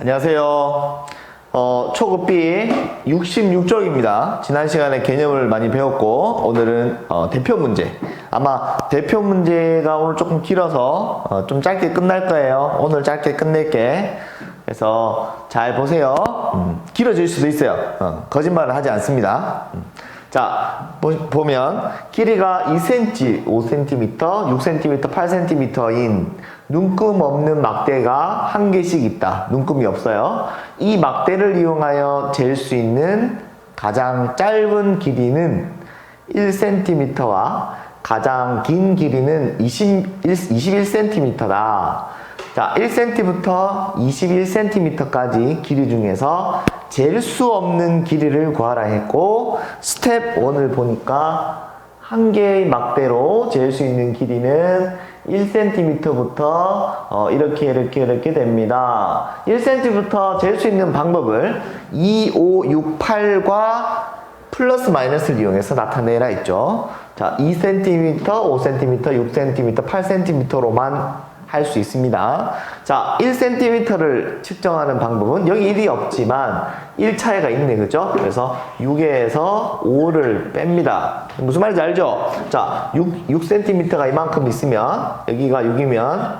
안녕하세요. 초급 B 66쪽입니다. 지난 시간에 개념을 많이 배웠고 오늘은 대표 문제. 아마 대표 문제가 오늘 조금 길어서 좀 짧게 끝날 거예요. 오늘 짧게 끝낼게. 그래서 잘 보세요. 길어질 수도 있어요. 거짓말을 하지 않습니다. 자, 보면 길이가 2cm, 5cm, 6cm, 8cm인 눈금 없는 막대가 한 개씩 있다. 눈금이 없어요. 이 막대를 이용하여 잴 수 있는 가장 짧은 길이는 1cm와 가장 긴 길이는 21cm다. 자, 1cm부터 21cm까지 길이 중에서 잴 수 없는 길이를 구하라 했고, 스텝 1을 보니까 한 개의 막대로 잴 수 있는 길이는 1cm부터 이렇게 됩니다. 1cm부터 잴 수 있는 방법을 2, 5, 6, 8과 플러스 마이너스를 이용해서 나타내라 했죠. 자, 2cm, 5cm, 6cm, 8cm로만 할 수 있습니다. 자, 1cm를 측정하는 방법은 여기 1이 없지만 1 차이가 있네, 그죠? 그래서 6에서 5를 뺍니다. 무슨 말인지 알죠? 자, 6cm가 이만큼 있으면 여기가 6이면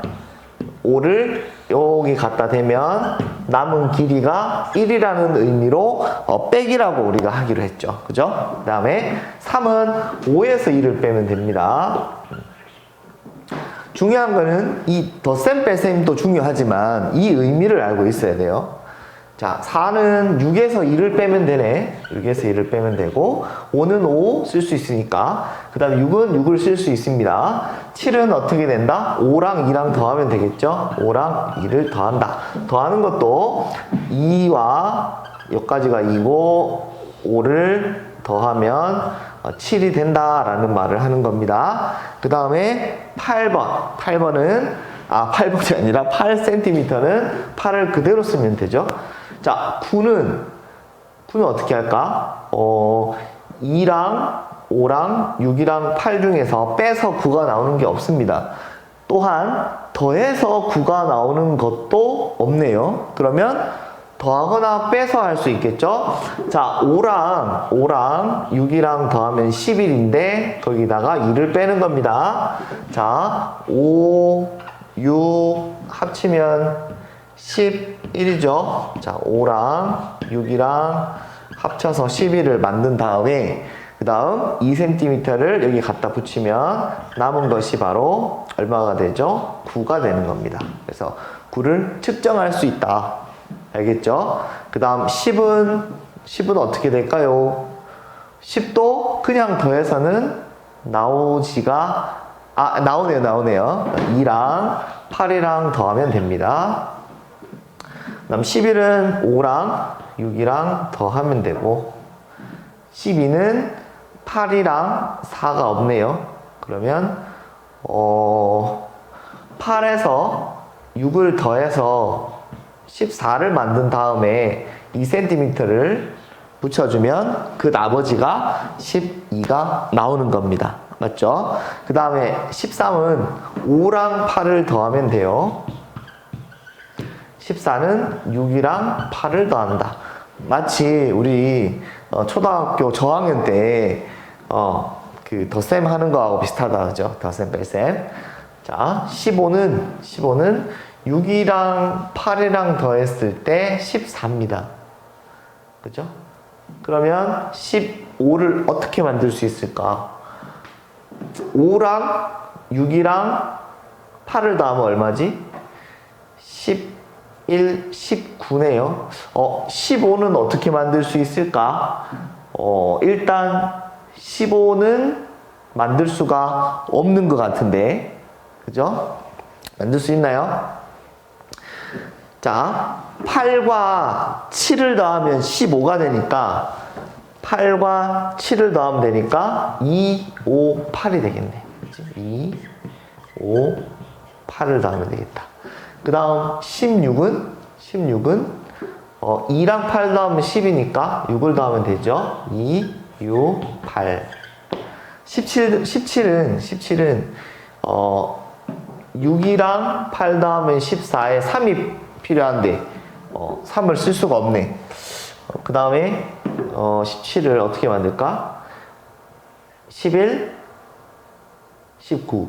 5를 여기 갖다 대면 남은 길이가 1이라는 의미로 빼기라고 우리가 하기로 했죠. 그죠? 그 다음에 3은 5에서 1을 빼면 됩니다. 중요한 거는 이 덧셈 뺄셈도 중요하지만 이 의미를 알고 있어야 돼요. 자, 4는 6에서 2를 빼면 되네. 6에서 2를 빼면 되고 5는 5 쓸 수 있으니까 그 다음에 6은 6을 쓸 수 있습니다. 7은 어떻게 된다? 5랑 2랑 더하면 되겠죠? 5랑 2를 더한다. 더하는 것도 2와 여기까지가 2고 5를 더하면 7이 된다라는 말을 하는 겁니다. 그 다음에 8번. 8번은 8번이 아니라 8cm는 8을 그대로 쓰면 되죠. 자, 9는 어떻게 할까? 2랑 5랑 6이랑 8 중에서 빼서 9가 나오는 게 없습니다. 또한 더해서 9가 나오는 것도 없네요. 그러면 더하거나 빼서 할 수 있겠죠? 자, 5랑 6이랑 더하면 11인데 거기다가 2를 빼는 겁니다. 자, 5, 6 합치면 11이죠. 자, 5랑 6이랑 합쳐서 11을 만든 다음에 그 다음 2cm를 여기 갖다 붙이면 남은 것이 바로 얼마가 되죠? 9가 되는 겁니다. 그래서 9를 측정할 수 있다. 알겠죠? 그 다음 10은 어떻게 될까요? 10도 그냥 더해서는 나오네요. 2랑 8이랑 더하면 됩니다. 그 다음 11은 5랑 6이랑 더하면 되고 12는 8이랑 4가 없네요. 그러면 8에서 6을 더해서 14를 만든 다음에 2cm를 붙여주면 그 나머지가 12가 나오는 겁니다. 맞죠? 그 다음에 13은 5랑 8을 더하면 돼요. 14는 6이랑 8을 더한다. 마치 우리 초등학교 저학년 때 그 덧셈 하는 거하고 비슷하다. 그죠? 덧셈 뺄셈. 자, 15는 6이랑 8이랑 더했을 때 14입니다. 그죠? 그러면 15를 어떻게 만들 수 있을까? 5랑 6이랑 8을 더하면 얼마지? 11, 19네요. 15는 어떻게 만들 수 있을까? 일단 15는 만들 수가 없는 것 같은데. 그죠? 만들 수 있나요? 자, 8과 7을 더하면 15가 되니까 8과 7을 더하면 되니까 2, 5, 8이 되겠네. 2, 5, 8을 더하면 되겠다. 그 다음 16은 2랑 8 더하면 10이니까 6을 더하면 되죠. 2, 6, 8. 17은 6이랑 8 더하면 14에 3이 필요한데 3을 쓸 수가 없네. 그 다음에 17을 어떻게 만들까? 11, 19.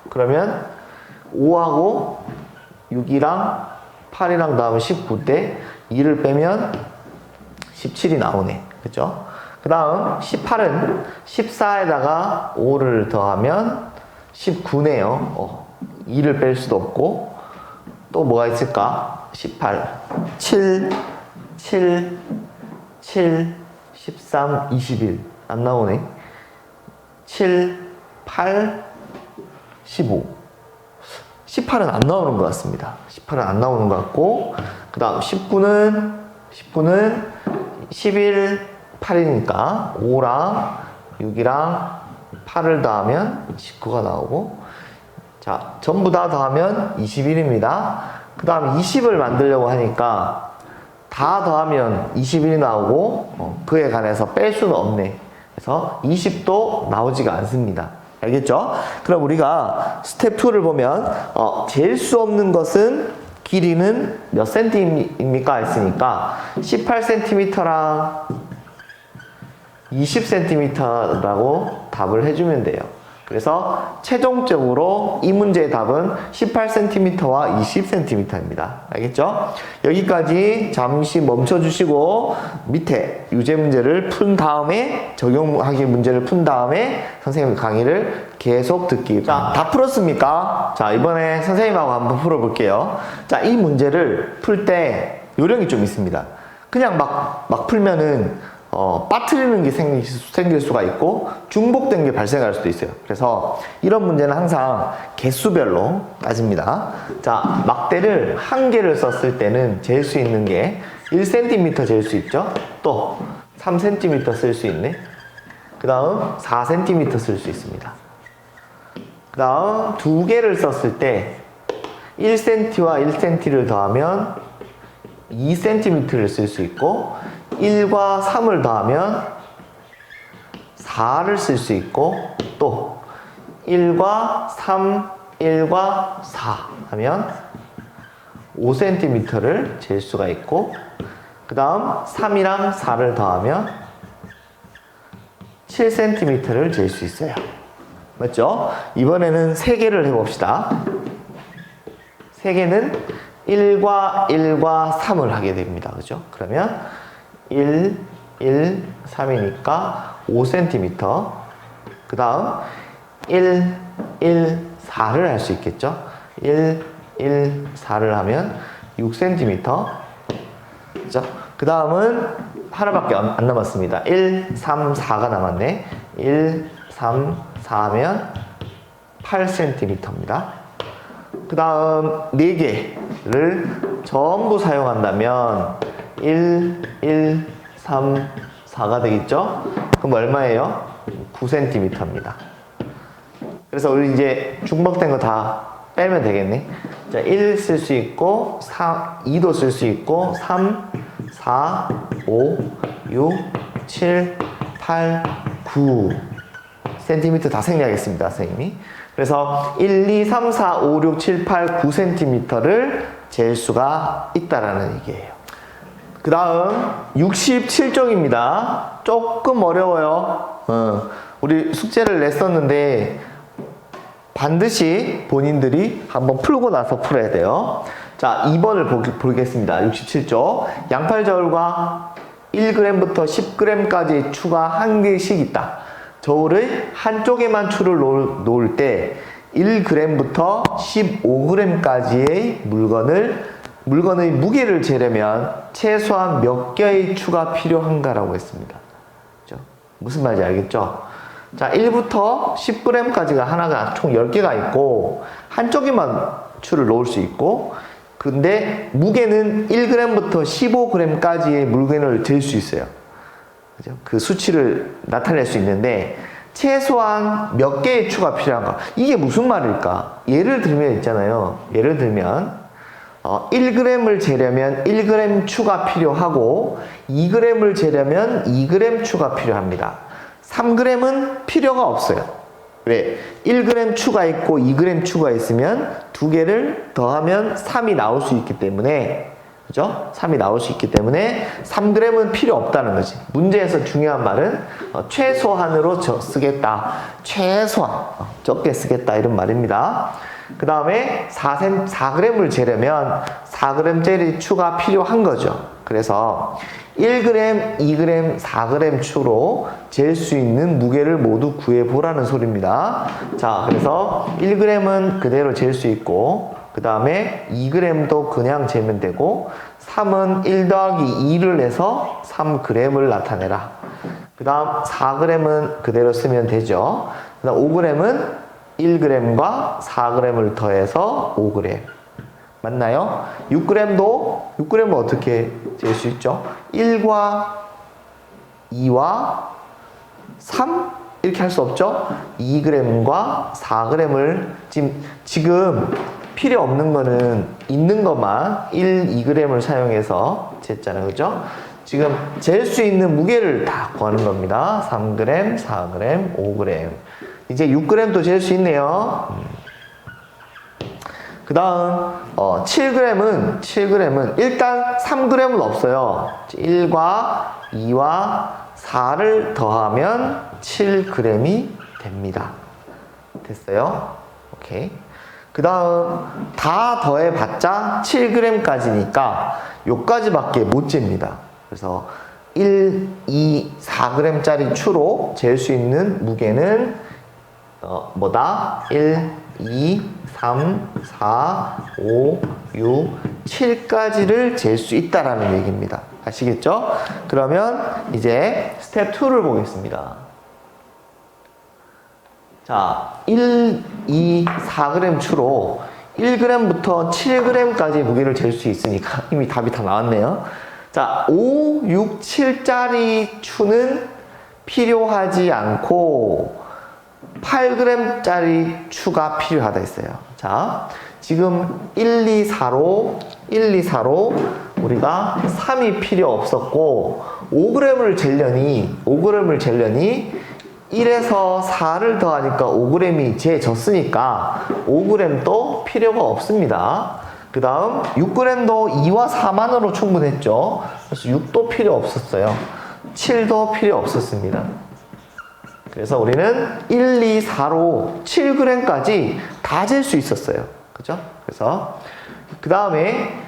그러면 5하고 6이랑 8이랑 다음에 19때 2를 빼면 17이 나오네. 그죠? 그 다음 18은 14에다가 5를 더하면 19네요. 2를 뺄 수도 없고 또 뭐가 있을까? 18, 7, 7, 7, 13, 21 안 나오네. 7, 8, 15. 18은 안 나오는 것 같습니다. 18은 안 나오는 것 같고, 그 다음 19는 11, 8이니까 5랑 6이랑 8을 더하면 19가 나오고, 자, 전부 다 더하면 21입니다. 그 다음 20을 만들려고 하니까 다 더하면 21이 나오고, 그에 관해서 뺄 수는 없네. 그래서 20도 나오지가 않습니다. 알겠죠? 그럼 우리가 스텝 2를 보면 잴 수 없는 것은 길이는 몇 cm입니까? 했으니까 18cm랑 20cm라고 답을 해주면 돼요. 그래서 최종적으로 이 문제의 답은 18cm와 20cm입니다. 알겠죠? 여기까지 잠시 멈춰주시고 밑에 유제 문제를 푼 다음에 적용하기 문제를 푼 다음에 선생님 강의를 계속 듣기. 자, 다 풀었습니까? 자, 이번에 선생님하고 한번 풀어볼게요. 자, 이 문제를 풀 때 요령이 좀 있습니다. 그냥 막 풀면은 빠뜨리는 게 생길 수가 있고 중복된 게 발생할 수도 있어요. 그래서 이런 문제는 항상 개수별로 따집니다. 자, 막대를 한 개를 썼을 때는 잴 수 있는 게 1cm 잴 수 있죠. 또 3cm 쓸 수 있네. 그 다음 4cm 쓸 수 있습니다. 그 다음 두 개를 썼을 때 1cm와 1cm를 더하면 2cm를 쓸 수 있고 1과 3을 더하면 4를 쓸 수 있고 또 1과 3, 1과 4 하면 5cm를 잴 수가 있고 그 다음 3이랑 4를 더하면 7cm를 잴 수 있어요. 맞죠? 이번에는 3개를 해봅시다. 3개는 1과 3을 하게 됩니다. 그죠? 그러면 1, 3이니까 5cm. 그 다음 1, 4를 할 수 있겠죠? 1, 4를 하면 6cm. 그죠? 그 다음은 하나밖에 안 남았습니다. 1, 3, 4가 남았네. 1, 3, 4 하면 8cm입니다. 그 다음 4개를 전부 사용한다면 1, 3, 4가 되겠죠? 그럼 얼마예요? 9cm입니다. 그래서 우리 이제 중복된 거 다 빼면 되겠네. 자, 1 쓸 수 있고, 2도 쓸 수 있고, 3, 4, 5, 6, 7, 8, 9cm 다 생략하겠습니다, 선생님이. 그래서 1, 2, 3, 4, 5, 6, 7, 8, 9cm를 잴 수가 있다라는 얘기예요. 그 다음 67쪽입니다. 조금 어려워요. 우리 숙제를 냈었는데 반드시 본인들이 한번 풀고 나서 풀어야 돼요. 자, 2번을 보겠습니다. 67쪽. 양팔 저울과 1g부터 10g까지의 추가 한 개씩 있다. 저울의 한쪽에만 추를 놓을 때 1g부터 15g까지의 물건의 무게를 재려면 최소한 몇 개의 추가 필요한가라고 했습니다. 그렇죠? 무슨 말인지 알겠죠? 자, 1부터 10g까지가 하나가 총 10개가 있고 한쪽에만 추를 놓을 수 있고 근데 무게는 1g부터 15g까지의 물건을 잴 수 있어요. 그죠? 그 수치를 나타낼 수 있는데 최소한 몇 개의 추가 필요한가? 이게 무슨 말일까? 예를 들면 있잖아요. 예를 들면 1g을 재려면 1g 추가 필요하고 2g을 재려면 2g 추가 필요합니다. 3g은 필요가 없어요. 왜? 1g 추가 있고 2g 추가 있으면 두 개를 더하면 3이 나올 수 있기 때문에 그죠? 3이 나올 수 있기 때문에 3g은 필요 없다는 거지. 문제에서 중요한 말은 최소한으로 쓰겠다. 최소한 적게 쓰겠다 이런 말입니다. 그 다음에 4g을 재려면 4g짜리 추가 필요한 거죠. 그래서 1g, 2g, 4g 추로 잴 수 있는 무게를 모두 구해보라는 소리입니다. 자, 그래서 1g은 그대로 잴 수 있고, 그 다음에 2g도 그냥 재면 되고, 3은 1 더하기 2를 해서 3g을 나타내라. 그 다음 4g은 그대로 쓰면 되죠. 그 다음 5g은 1g과 4g을 더해서 5g. 맞나요? 6g은 어떻게 잴 수 있죠? 1과 2와 3? 이렇게 할 수 없죠? 2g과 4g을 지금 필요 없는 거는 있는 것만 1, 2g을 사용해서 쟀잖아요. 그죠? 지금 잴 수 있는 무게를 다 구하는 겁니다. 3g, 4g, 5g. 이제 6g도 잴 수 있네요. 그 다음 7g은 일단 3g은 없어요. 1과 2와 4를 더하면 7g이 됩니다. 됐어요? 오케이. 그 다음 다 더해봤자 7g까지니까 요까지밖에 못 잽니다. 그래서 1, 2, 4g짜리 추로 잴 수 있는 무게는 뭐다? 1, 2, 3, 4, 5, 6, 7까지를 잴 수 있다라는 얘기입니다. 아시겠죠? 그러면 이제 스텝 2를 보겠습니다. 자, 1, 2, 4g 추로 1g부터 7g까지 무게를 잴 수 있으니까 이미 답이 다 나왔네요. 자, 5, 6, 7짜리 추는 필요하지 않고 8g짜리 추가 필요하다 했어요. 자, 지금 1, 2, 4로 우리가 3이 필요 없었고 5g을 재려니 1에서 4를 더하니까 5g이 재졌으니까 5g도 필요가 없습니다. 그 다음 6g도 2와 4만으로 충분했죠. 그래서 6도 필요 없었어요. 7도 필요 없었습니다. 그래서 우리는 1, 2, 4로 7g까지 다 잴 수 있었어요. 그죠? 그래서 그 다음에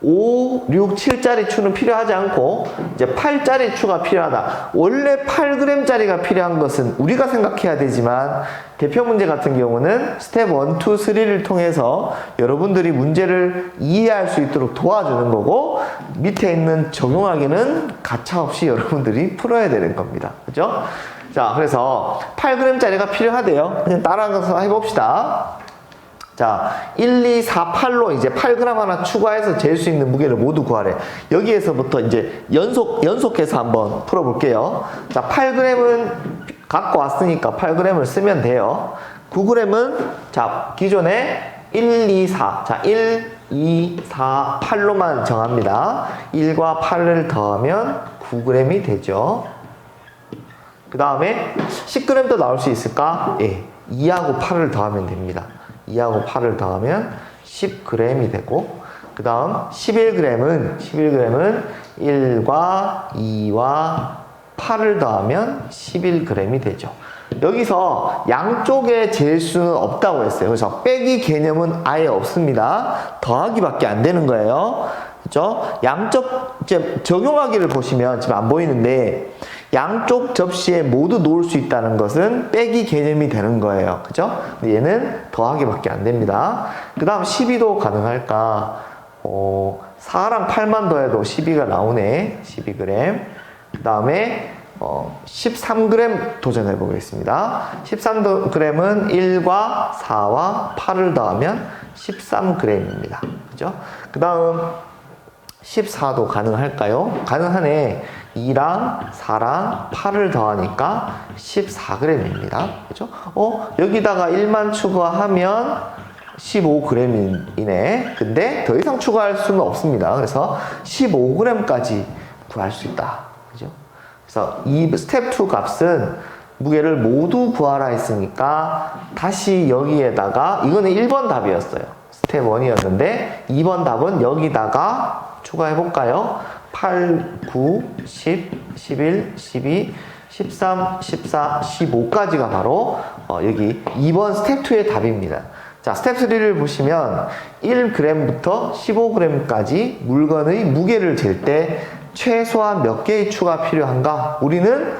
5, 6, 7짜리 추는 필요하지 않고 이제 8짜리 추가 필요하다. 원래 8g짜리가 필요한 것은 우리가 생각해야 되지만 대표 문제 같은 경우는 스텝 1, 2, 3를 통해서 여러분들이 문제를 이해할 수 있도록 도와주는 거고 밑에 있는 적용하기는 가차없이 여러분들이 풀어야 되는 겁니다. 그죠? 자, 그래서 8g짜리가 필요하대요. 그냥 따라가서 해봅시다. 자, 1, 2, 4, 8로 이제 8g 하나 추가해서 잴 수 있는 무게를 모두 구하래. 여기에서부터 이제 연속해서 한번 풀어볼게요. 자, 8g은 갖고 왔으니까 8g을 쓰면 돼요. 9g은 자, 기존에 1, 2, 4. 자, 1, 2, 4, 8로만 정합니다. 1과 8을 더하면 9g이 되죠. 그 다음에 10g도 나올 수 있을까? 예. 2하고 8을 더하면 됩니다. 2하고 8을 더하면 10g이 되고, 그 다음 11g은 1과 2와 8을 더하면 11g이 되죠. 여기서 양쪽에 잴 수는 없다고 했어요. 그래서 빼기 개념은 아예 없습니다. 더하기밖에 안 되는 거예요. 그죠? 양쪽, 이제 적용하기를 보시면 지금 안 보이는데, 양쪽 접시에 모두 놓을 수 있다는 것은 빼기 개념이 되는 거예요. 그죠? 근데 얘는 더하기밖에 안 됩니다. 그 다음 12도 가능할까? 4랑 8만 더해도 12가 나오네. 12g. 그 다음에 13g 도전해 보겠습니다. 13g은 1과 4와 8을 더하면 13g입니다. 그죠? 그 다음 14도 가능할까요? 가능하네. 2랑 4랑 8을 더하니까 14g입니다. 그죠? 여기다가 1만 추가하면 15g이네. 근데 더 이상 추가할 수는 없습니다. 그래서 15g까지 구할 수 있다. 그죠? 그래서 이 스텝 2 값은 무게를 모두 구하라 했으니까 다시 여기에다가 이거는 1번 답이었어요. 스텝 1이었는데 2번 답은 여기다가 추가해볼까요? 8, 9, 10, 11, 12, 13, 14, 15까지가 바로 여기 2번 스텝 2의 답입니다. 자, 스텝 3를 보시면 1g부터 15g까지 물건의 무게를 잴 때 최소한 몇 개의 추가 필요한가? 우리는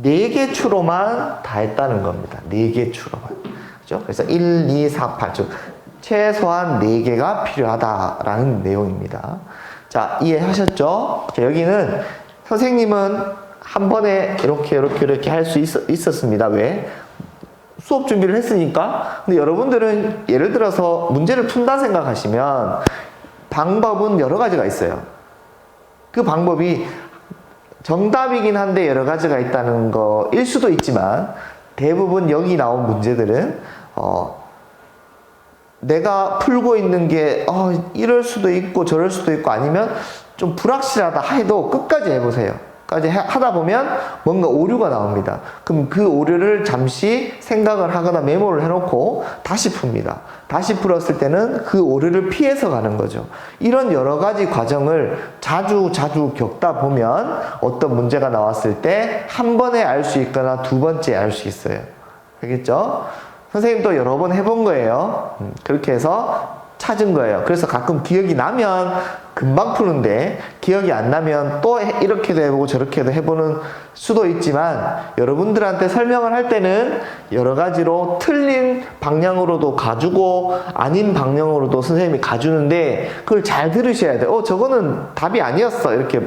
4개 추로만 다 했다는 겁니다. 4개 추로만. 그죠? 그래서 1, 2, 4, 8. 즉, 최소한 4개가 필요하다라는 내용입니다. 자, 이해하셨죠? 자, 여기는 선생님은 한 번에 이렇게 할 수 있었습니다. 왜? 수업 준비를 했으니까. 근데 여러분들은 예를 들어서 문제를 푼다 생각하시면 방법은 여러 가지가 있어요. 그 방법이 정답이긴 한데 여러 가지가 있다는 거일 수도 있지만 대부분 여기 나온 문제들은 내가 풀고 있는 게 이럴 수도 있고 저럴 수도 있고 아니면 좀 불확실하다 해도 끝까지 해보세요. 까지 하다 보면 뭔가 오류가 나옵니다. 그럼 그 오류를 잠시 생각을 하거나 메모를 해놓고 다시 풉니다. 다시 풀었을 때는 그 오류를 피해서 가는 거죠. 이런 여러 가지 과정을 자주 겪다 보면 어떤 문제가 나왔을 때 한 번에 알 수 있거나 두 번째 알 수 있어요. 알겠죠? 선생님도 여러 번 해본 거예요. 그렇게 해서 찾은 거예요. 그래서 가끔 기억이 나면 금방 푸는데 기억이 안 나면 또 이렇게도 해보고 저렇게도 해보는 수도 있지만 여러분들한테 설명을 할 때는 여러 가지로 틀린 방향으로도 가주고 아닌 방향으로도 선생님이 가주는데 그걸 잘 들으셔야 돼요. 저거는 답이 아니었어. 이렇게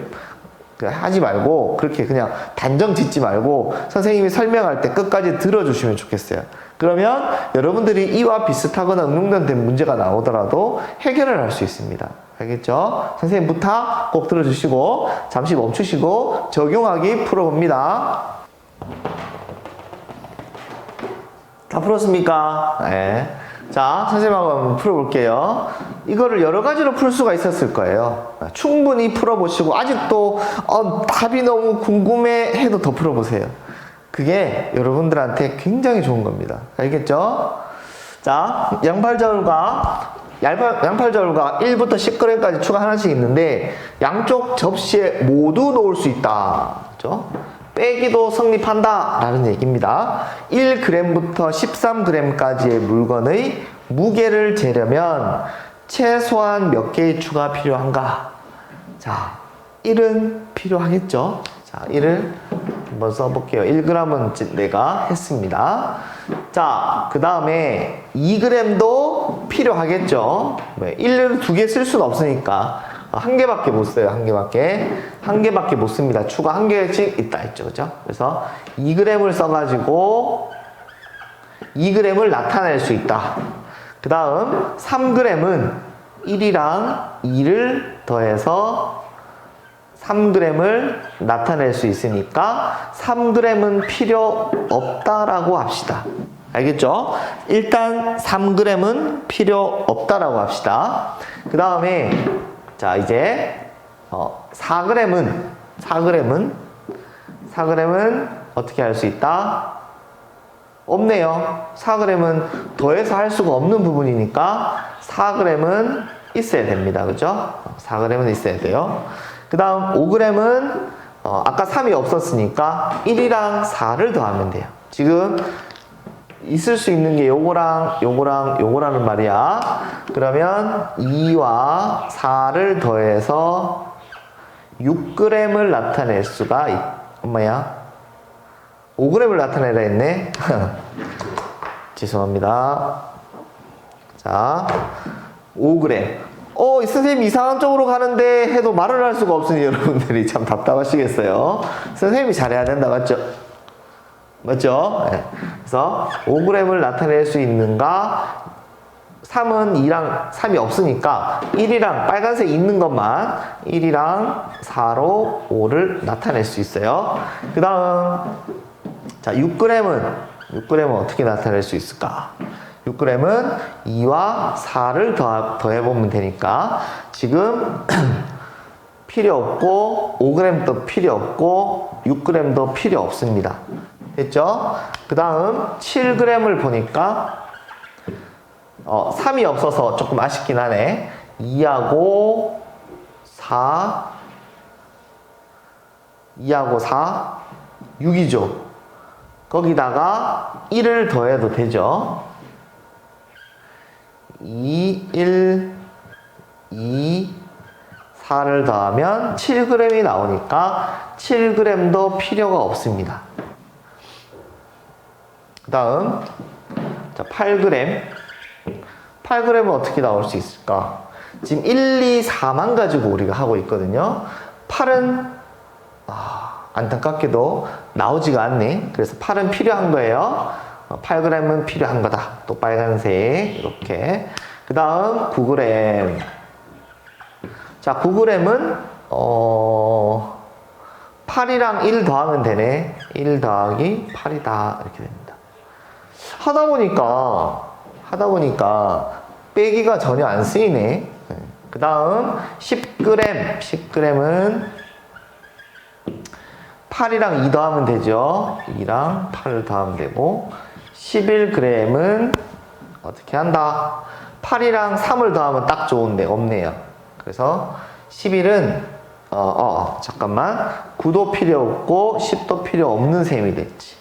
하지 말고 그렇게 그냥 단정 짓지 말고 선생님이 설명할 때 끝까지 들어주시면 좋겠어요. 그러면 여러분들이 이와 비슷하거나 응용된 문제가 나오더라도 해결을 할 수 있습니다. 알겠죠? 선생님 부탁 꼭 들어주시고 잠시 멈추시고 적용하기 풀어봅니다. 다 풀었습니까? 네. 자, 선생님하고 한번 풀어볼게요. 이거를 여러 가지로 풀 수가 있었을 거예요. 충분히 풀어보시고 아직도 답이 너무 궁금해 해도 더 풀어보세요. 그게 여러분들한테 굉장히 좋은 겁니다. 알겠죠? 자, 양팔저울과 1부터 10g까지 추가 하나씩 있는데 양쪽 접시에 모두 놓을 수 있다. 그렇죠? 빼기도 성립한다 라는 얘기입니다. 1g부터 13g까지의 물건의 무게를 재려면 최소한 몇 개의 추가 필요한가? 자, 1은 필요하겠죠? 자, 1을 한번 써볼게요. 1g은 내가 했습니다. 자, 그 다음에 2g도 필요하겠죠? 1을 2개 쓸 수는 없으니까 한 개밖에 못 써요. 한 개밖에 못 씁니다. 추가 한 개씩 있다 했죠. 그죠? 그래서 2g을 써가지고 2g을 나타낼 수 있다. 그 다음 3g은 1이랑 2를 더해서 3g을 나타낼 수 있으니까 3g은 필요 없다라고 합시다. 알겠죠? 일단 3g은 필요 없다라고 합시다. 그 다음에 자, 이제 4g은 어떻게 할 수 있다? 없네요. 4g은 더해서 할 수가 없는 부분이니까 4g은 있어야 됩니다. 그죠? 4g은 있어야 돼요. 그 다음 5g은 아까 3이 없었으니까 1이랑 4를 더하면 돼요. 지금 있을 수 있는 게 요거라는 말이야. 그러면 2와 4를 더해서 6g을 나타낼 수가 엄마야 5g을 나타내라 했네. 죄송합니다. 자, 5g. 선생님 이상한 쪽으로 가는데 해도 말을 할 수가 없으니 여러분들이 참 답답하시겠어요. 선생님이 잘해야 된다. 맞죠? 네. 그래서 5g을 나타낼 수 있는가? 3이 없으니까 1이랑 빨간색 있는 것만 1이랑 4로 5를 나타낼 수 있어요. 그 다음 자 6g은 어떻게 나타낼 수 있을까? 6g은 2와 4를 더해보면 되니까 지금 필요 없고 5g도 필요 없고 6g도 필요 없습니다. 됐죠? 그 다음 7g을 보니까 3이 없어서 조금 아쉽긴 하네. 2하고 4, 2하고 4, 6이죠. 거기다가 1을 더해도 되죠. 2, 1, 2, 4를 더하면 7g이 나오니까 7g도 필요가 없습니다. 그 다음, 자, 8g. 8g은 어떻게 나올 수 있을까? 지금 1, 2, 4만 가지고 우리가 하고 있거든요. 8은 안타깝게도 나오지가 않네. 그래서 8은 필요한 거예요. 8g은 필요한 거다. 또 빨간색 이렇게. 그 다음 9g. 자, 9g은 8이랑 1 더하면 되네. 1 더하기 8이다. 이렇게 됩니다. 하다 보니까 빼기가 전혀 안 쓰이네. 그 다음 10g. 10g은 8이랑 2 더하면 되죠. 2랑 8을 더하면 되고, 11g은 어떻게 한다? 8이랑 3을 더하면 딱 좋은데 없네요. 그래서 11은 잠깐만, 9도 필요 없고 10도 필요 없는 셈이 됐지.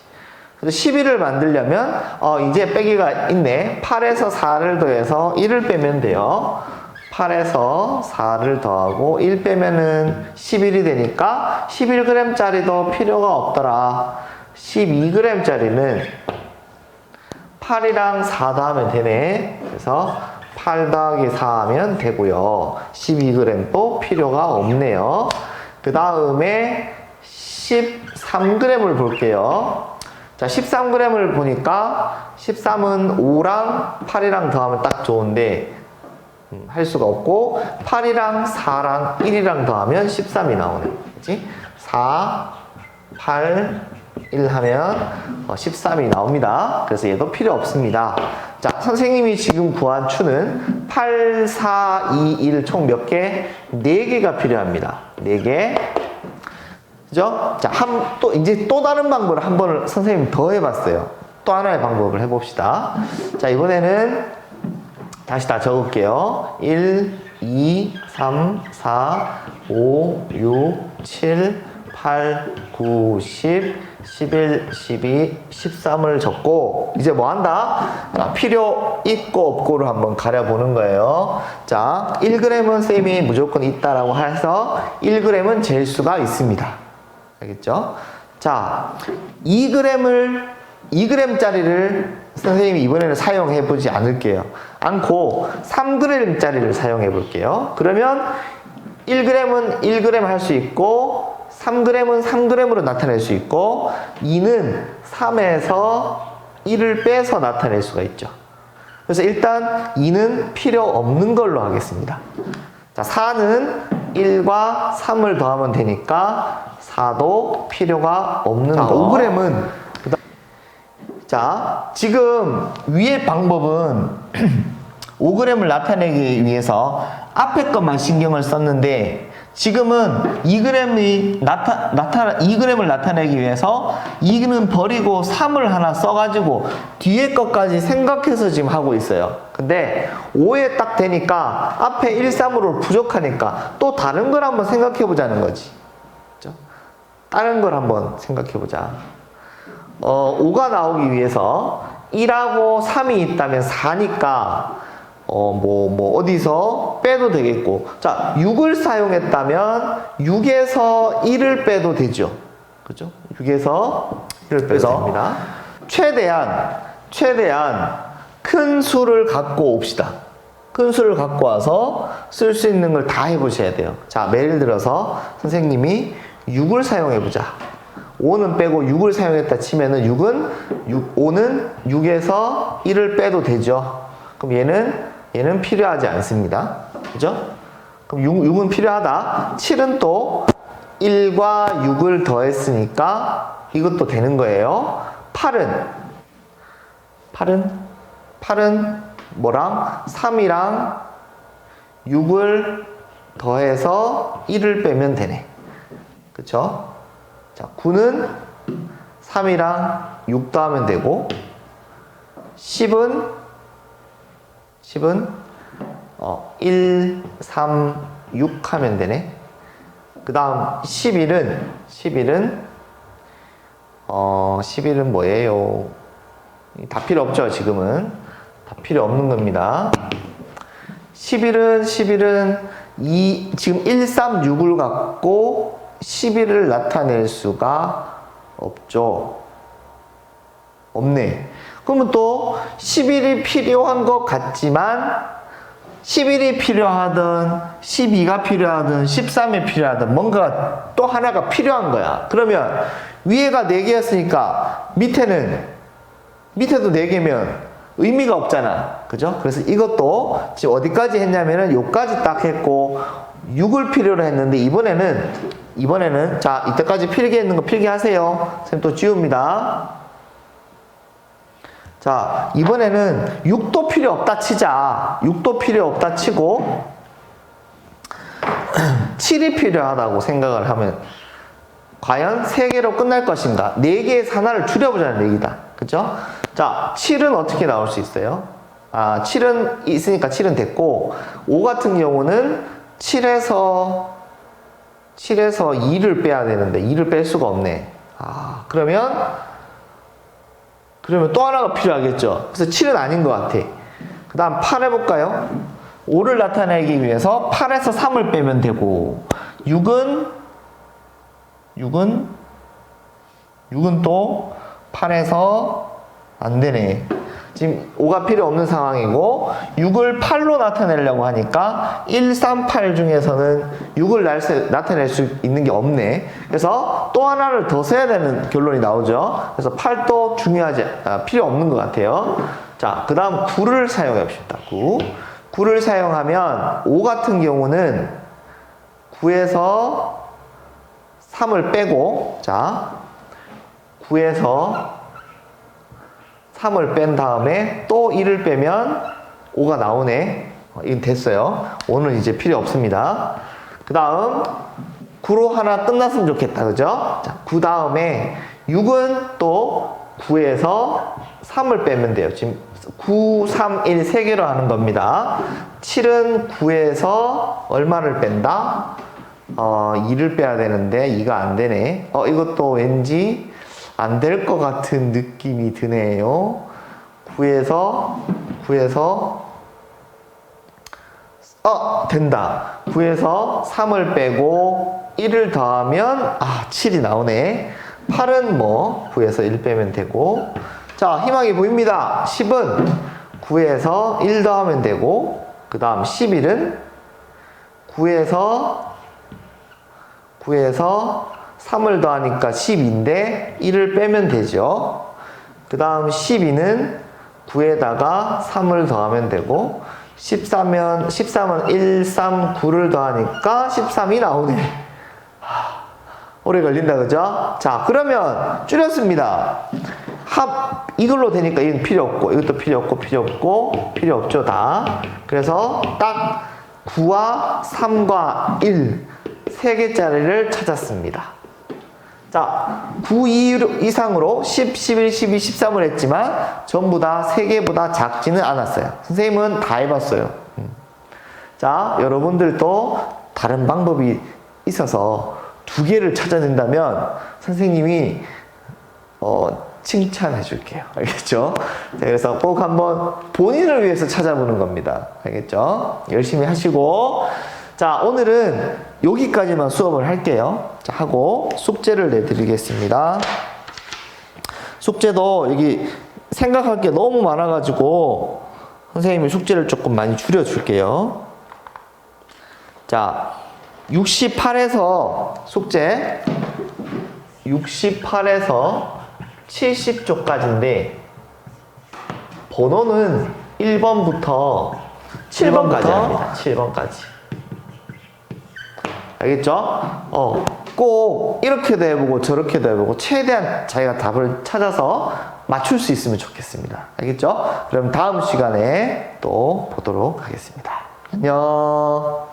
그래서 11을 만들려면 이제 빼기가 있네. 8에서 4를 더해서 1을 빼면 돼요. 8에서 4를 더하고 1 빼면은 11이 되니까 11g짜리도 필요가 없더라. 12g짜리는 8이랑 4 더하면 되네. 그래서 8 더하기 4 하면 되고요. 12g도 필요가 없네요. 그 다음에 13g을 볼게요. 자, 13g을 보니까 13은 5랑 8이랑 더하면 딱 좋은데 할 수가 없고, 8이랑 4랑 1이랑 더하면 13이 나오네. 그치? 4, 8, 1 하면 13이 나옵니다. 그래서 얘도 필요 없습니다. 자, 선생님이 지금 구한 추는 8, 4, 2, 1 총 몇 개? 4개가 필요합니다. 4개. 그죠? 자, 이제 또 다른 방법을 한번 선생님 더 해봤어요. 또 하나의 방법을 해봅시다. 자, 이번에는 다시 다 적을게요. 1, 2, 3, 4, 5, 6, 7, 8, 9, 10, 11, 12, 13을 적고, 이제 뭐 한다? 자, 필요 있고 없고를 한번 가려보는 거예요. 자, 1g은 쌤이 무조건 있다라고 해서 1g은 잴 수가 있습니다. 알겠죠? 자, 2g짜리를 선생님이 이번에는 사용해 보지 않고 3g짜리를 사용해 볼게요. 그러면 1g은 1g 할 수 있고, 3g은 3g으로 나타낼 수 있고, 2는 3에서 1을 빼서 나타낼 수가 있죠. 그래서 일단 2는 필요 없는 걸로 하겠습니다. 자, 4는 1과 3을 더하면 되니까 4도 필요가 없는 거. 5g은 자, 지금 위의 방법은 5g을 나타내기 위해서 앞에 것만 신경을 썼는데, 지금은 2g을 나타내기 위해서 2는 버리고 3을 하나 써가지고 뒤에 것까지 생각해서 지금 하고 있어요. 근데 5에 딱 되니까 앞에 1, 3으로 부족하니까 또 다른 걸 한번 생각해 보자는 거지. 그렇죠? 다른 걸 한번 생각해 보자. 5가 나오기 위해서 1하고 3이 있다면 4니까 어디서 빼도 되겠고, 자, 6을 사용했다면 6에서 1을 빼도 되죠. 그죠? 6에서 1을 빼도 됩니다. 최대한 큰 수를 갖고 옵시다. 큰 수를 갖고 와서 쓸 수 있는 걸 다 해보셔야 돼요. 자, 예를 들어서 선생님이 6을 사용해보자. 5는 빼고 6을 사용했다 치면은 5는 6에서 1을 빼도 되죠. 그럼 얘는 필요하지 않습니다. 그죠? 그럼 6은 필요하다. 7은 또 1과 6을 더했으니까 이것도 되는 거예요. 8은 뭐랑? 3이랑 6을 더해서 1을 빼면 되네. 그쵸? 자, 9는 3이랑 6 더하면 되고, 10은 1, 3, 6 하면 되네. 그 다음 11은 뭐예요? 다 필요 없죠, 지금은. 다 필요 없는 겁니다. 11은 지금 136을 갖고 11을 나타낼 수가 없죠. 없네. 그러면 또 11이 필요한 것 같지만 11이 필요하든 12가 필요하든 13이 필요하든 뭔가 또 하나가 필요한 거야. 그러면 위에가 4개였으니까 밑에도 4개면 의미가 없잖아. 그죠? 그래서 이것도 지금 어디까지 했냐면은 요까지 딱 했고 6을 필요로 했는데 이번에는 자, 이때까지 필기했는 거 필기하세요. 선생님 또 지웁니다. 자, 이번에는 6도 필요 없다 치자. 6도 필요 없다 치고 7이 필요하다고 생각을 하면 과연 3개로 끝날 것인가? 4개에서 하나를 줄여보자는 얘기다. 그죠? 자, 7은 어떻게 나올 수 있어요? 7은 있으니까 7은 됐고 5 같은 경우는 7에서 2를 빼야 되는데 2를 뺄 수가 없네. 그러면 또 하나가 필요하겠죠. 그래서 7은 아닌 것 같아. 그 다음 8 해볼까요? 5를 나타내기 위해서 8에서 3을 빼면 되고 6은 또 8에서 안 되네. 지금 5가 필요 없는 상황이고 6을 8로 나타내려고 하니까 1, 3, 8 중에서는 6을 나타낼 수 있는 게 없네. 그래서 또 하나를 더 써야 되는 결론이 나오죠. 그래서 8도 필요 없는 것 같아요. 자, 그 다음 9를 사용해 봅시다. 9를 사용하면 5 같은 경우는 9에서 3을 빼고, 자, 9에서 3을 뺀 다음에 또 1을 빼면 5가 나오네. 이건 됐어요. 5는 이제 필요 없습니다. 그 다음 9로 하나 끝났으면 좋겠다. 그죠? 자, 9 다음에 6은 또 9에서 3을 빼면 돼요. 지금 9, 3, 1 3개로 하는 겁니다. 7은 9에서 얼마를 뺀다? 2를 빼야 되는데 2가 안 되네. 이것도 왠지 안 될 것 같은 느낌이 드네요. 9에서 된다. 9에서 3을 빼고 1을 더하면 7이 나오네. 8은 뭐 9에서 1 빼면 되고, 자, 희망이 보입니다. 10은 9에서 1 더하면 되고, 그 다음 11은 9에서 3을 더하니까 10인데 1을 빼면 되죠. 그 다음 12는 9에다가 3을 더하면 되고, 13은 1, 3, 9를 더하니까 13이 나오네. 오래 걸린다, 그죠? 자, 그러면 줄였습니다. 이걸로 되니까 이건 필요 없고, 이것도 필요 없죠, 다. 그래서 딱 9와 3과 1, 3개짜리를 찾았습니다. 자, 9 이상으로 10, 11, 12, 13을 했지만 전부 다 3개보다 작지는 않았어요. 선생님은 다 해봤어요. 자, 여러분들도 다른 방법이 있어서 2개를 찾아낸다면 선생님이 칭찬해 줄게요. 알겠죠? 자, 그래서 꼭 한번 본인을 위해서 찾아보는 겁니다. 알겠죠? 열심히 하시고, 자, 오늘은 여기까지만 수업을 할게요. 자, 하고 숙제를 내드리겠습니다. 숙제도 여기 생각할 게 너무 많아가지고 선생님이 숙제를 조금 많이 줄여줄게요. 자, 68에서 숙제 68에서 70쪽까지인데 번호는 1번부터 7번까지 합니다. 7번까지. 알겠죠? 꼭 이렇게도 해보고 저렇게도 해보고 최대한 자기가 답을 찾아서 맞출 수 있으면 좋겠습니다. 알겠죠? 그럼 다음 시간에 또 보도록 하겠습니다. 안녕.